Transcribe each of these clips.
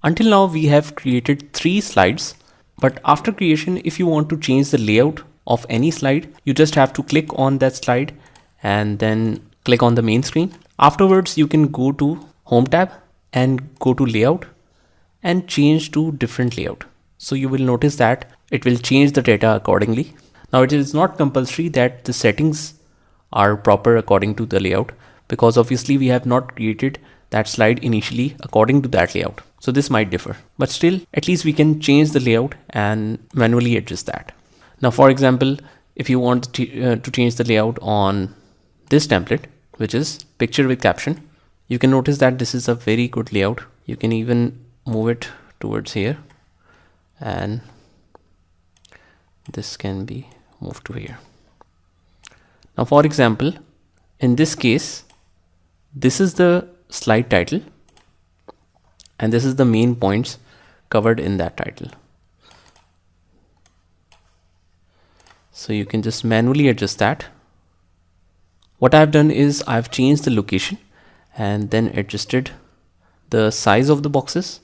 Until now, we have created 3 slides, but after creation, if you want to change the layout of any slide, you just have to click on that slide and then click on the main screen. Afterwards, you can go to Home tab and go to Layout and change to different layout. So you will notice that it will change the data accordingly. Now it is not compulsory that the settings are proper according to the layout, because obviously we have not created that slide initially according to that layout. So this might differ, but still at least we can change the layout and manually adjust that. Now, for example, if you want to change the layout on this template, which is picture with caption, you can notice that this is a very good layout. You can even move it towards here, and this can be moved to here. Now, for example, in this case, this is the slide title and this is the main points covered in that title. So you can just manually adjust that. What I've done is I've changed the location and then adjusted the size of the boxes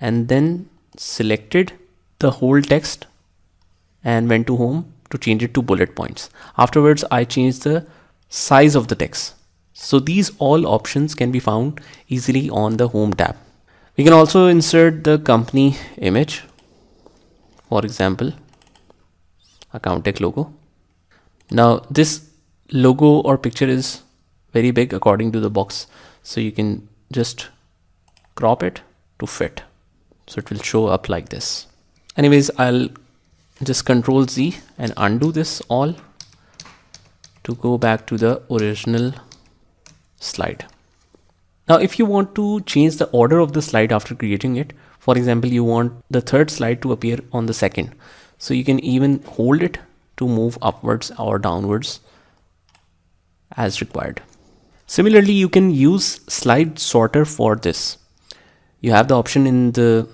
and then selected the whole text and went to home to change it to bullet points. Afterwards, I changed the size of the text. So these all options can be found easily on the Home tab. We can also insert the company image, for example, Account Tech logo. Now this logo or picture is very big according to the box, so you can just crop it to fit, so it will show up like this. Anyways, I'll just Control Z and undo this all to go back to the original slide. Now if you want to change the order of the slide after creating it, for example, you want the third slide to appear on the second, so you can even hold it to move upwards or downwards as required. Similarly, you can use slide sorter for this. You have the option in the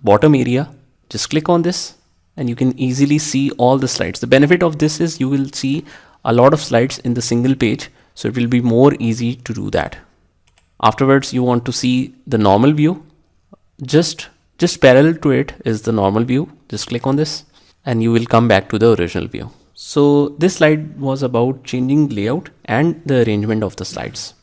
bottom area. Just click on this and you can easily see all the slides. The benefit of this is you will see a lot of slides in the single page, so it will be more easy to do that. Afterwards, you want to see the normal view. Just parallel to it is the normal view. Just click on this and you will come back to the original view. So this slide was about changing layout and the arrangement of the slides.